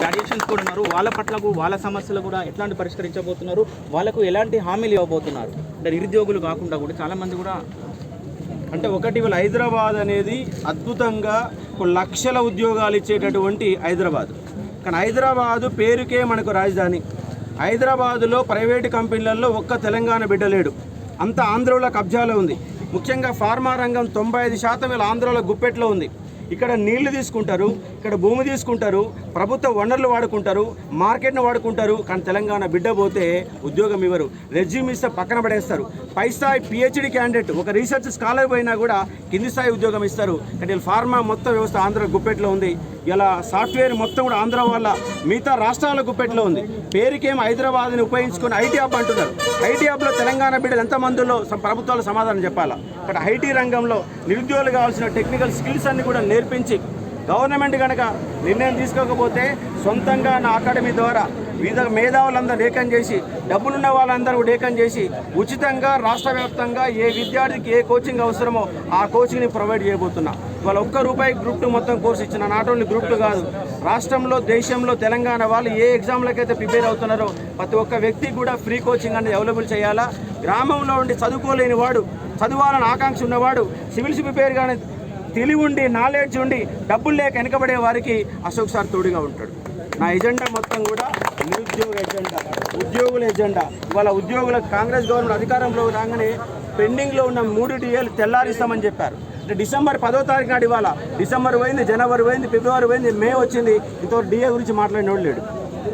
Graduations కూడా ఉన్నారు, వాళ్ళ పట్లకు వాళ్ళ సమస్యలు కూడా ఎట్లాంటి పరిష్కరించబోతున్నారు, వాళ్ళకు ఎలాంటి హామీలు ఇవ్వబోతున్నారు అంటే నిరుద్యోగులు కాకుండా కూడా చాలామంది కూడా అంటే ఒకటి ఇవాళ హైదరాబాద్ అనేది అద్భుతంగా లక్షల ఉద్యోగాలు ఇచ్చేటటువంటి హైదరాబాద్. కానీ హైదరాబాదు పేరుకే మనకు రాజధాని. హైదరాబాదులో ప్రైవేటు కంపెనీలలో ఒక్క తెలంగాణ బిడ్డ లేడు, అంత ఆంధ్రలో కబ్జాలో ఉంది. ముఖ్యంగా ఫార్మా రంగం 95% వీళ్ళ ఆంధ్రలో గుప్పెట్లో ఉంది. ఇక్కడ నీళ్లు తీసుకుంటారు, ఇక్కడ భూమి తీసుకుంటారు, ప్రభుత్వ వనరులు వాడుకుంటారు, మార్కెట్ను వాడుకుంటారు. కానీ తెలంగాణ బిడ్డ పోతే ఉద్యోగం ఇవ్వరు, రెజ్యూమ్ ఇస్తే పక్కన పడేస్తారు. పై స్థాయి పిహెచ్డి క్యాండిడేట్ ఒక రీసెర్చ్ స్కాలర్ పోయినా కూడా కింది స్థాయి ఉద్యోగం ఇస్తారు. కానీ ఫార్మా మొత్తం వ్యవస్థ ఆంధ్ర గుప్పెట్లో ఉంది. ఇలా సాఫ్ట్వేర్ మొత్తం కూడా ఆంధ్ర వల్ల మిగతా రాష్ట్రాల గుప్పెట్లో ఉంది. పేరుకేం హైదరాబాద్ని ఉపయోగించుకొని ఐటీ హబ్ అంటున్నారు. ఐటీ హబ్లో తెలంగాణ బిడ్డలు ఎంతమందిలో ప్రభుత్వాలు సమాధానం చెప్పాలా? ఇక్కడ ఐటీ రంగంలో నిరుద్యోగులు కావాల్సిన టెక్నికల్ స్కిల్స్ అన్ని కూడా నేర్పించి గవర్నమెంట్ కనుక నిర్ణయం తీసుకోకపోతే సొంతంగా నా అకాడమీ ద్వారా వివిధ మేధావులందరూ ఏకం చేసి, డబ్బులున్న వాళ్ళందరూ కూడా ఏకం చేసి ఉచితంగా రాష్ట్ర వ్యాప్తంగా ఏ విద్యార్థికి ఏ కోచింగ్ అవసరమో ఆ కోచింగ్ని ప్రొవైడ్ చేయబోతున్నా. ఇవాళ ₹1 గ్రూప్ 2 మొత్తం కోర్సు ఇచ్చిన, నాట్ ఓన్లీ గ్రూప్ 2 కాదు, రాష్ట్రంలో దేశంలో తెలంగాణ వాళ్ళు ఏ ఎగ్జామ్లకైతే ప్రిపేర్ అవుతున్నారో ప్రతి ఒక్క వ్యక్తికి కూడా ఫ్రీ కోచింగ్ అనేది అవైలబుల్ చేయాలా. గ్రామంలో ఉండి చదువుకోలేని వాడు, చదువాలని ఆకాంక్ష ఉన్నవాడు, సివిల్స్ ప్రిపేర్ కానీ తెలివి ఉండి నాలెడ్జ్ ఉండి డబ్బులు లేక వెనకబడే వారికి అశోక్ సార్ తోడుగా ఉంటాడు. నా ఎజెండా మొత్తం కూడా నిరుద్యోగ ఎజెండా, ఉద్యోగుల ఎజెండా. ఇవాళ ఉద్యోగులకు కాంగ్రెస్ గవర్నమెంట్ అధికారంలో రాగానే పెండింగ్లో ఉన్న 3 DAలు తెల్లారిస్తామని చెప్పారు. అంటే డిసెంబర్ 10వ తారీఖు నాడు ఇవాళ డిసెంబర్ పోయింది, జనవరి పోయింది, ఫిబ్రవరి పోయింది, మే వచ్చింది, ఇంతవరకు DA గురించి మాట్లాడినోడు లేడు.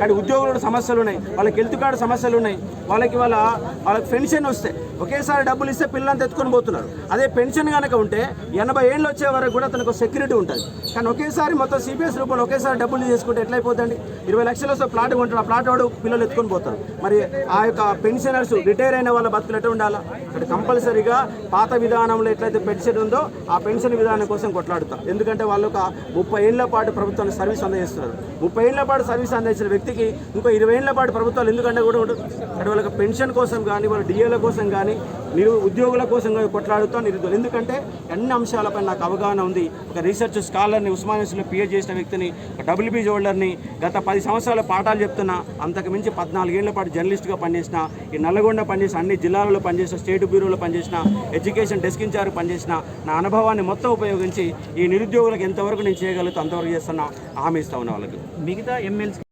కానీ ఉద్యోగుల సమస్యలు ఉన్నాయి, వాళ్ళకి హెల్త్ కార్డు సమస్యలు ఉన్నాయి, వాళ్ళకి వాళ్ళకి పెన్షన్ వస్తే ఒకేసారి డబ్బులు ఇస్తే పిల్లలంతా ఎత్తుకొని పోతున్నారు. అదే పెన్షన్ కనుక ఉంటే 80 ఏళ్ళు వచ్చే వరకు కూడా తనకు సెక్యూరిటీ ఉంటుంది. కానీ ఒకేసారి మొత్తం CPS రూపంలో ఒకేసారి డబ్బులు చేసుకుంటే ఎట్లయిపోతుంది? 20 లక్షలు వస్తే ప్లాట్ కొంటాడు, ఆ ప్లాట్ వాడు పిల్లలు ఎత్తుకొని పోతారు. మరి ఆ యొక్క పెన్షనర్స్ రిటైర్ అయిన వాళ్ళ బతుకులు ఎట్లా ఉండాలా? ఇక్కడ కంపల్సరీగా పాత విధానంలో ఎట్లయితే పెన్షన్ ఉందో ఆ పెన్షన్ విధానం కోసం కొట్లాడుతాం. ఎందుకంటే వాళ్ళు ఒక 30 ఏళ్ల పాటు ప్రభుత్వానికి సర్వీస్ అందజేస్తున్నారు. 30 ఏళ్ల పాటు సర్వీస్ అందించిన వ్యక్తికి ఇంకో 20 ఏళ్ల పాటు ప్రభుత్వాలు ఎందుకంటే కూడా ఉండదు. అంటే వాళ్ళకి పెన్షన్ కోసం కానీ, వాళ్ళ DAల కోసం కానీ, ఉద్యోగుల కోసం కొట్లాడుతాం నిరుద్యోగులు. ఎందుకంటే అన్ని అంశాలపై నాకు అవగాహన ఉంది. ఒక రీసెర్చ్ స్కాలర్ని, ఉస్మానియాలో PhD చేసిన వ్యక్తిని, ఒక WBG హోల్డర్ని, గత 10 సంవత్సరాల పాఠాలు చెప్తున్నా. అంతకు మించి 14 ఏళ్ల పాటు జర్నలిస్ట్గా పనిచేసిన, ఈ నల్లగొండ పనిచేసిన, అన్ని జిల్లాలలో పనిచేసిన, స్టేట్ బ్యూరోలో పనిచేసిన, ఎడ్యుకేషన్ డెస్క్ ఇన్ఛార్జ్ పనిచేసిన నా అనుభవాన్ని మొత్తం ఉపయోగించి ఈ నిరుద్యోగులకు ఎంతవరకు నేను చేయగలుగుతా అంతవరకు చేస్తున్నా హామీ ఇస్తా ఉన్నా వాళ్ళకి. మిగతా MLs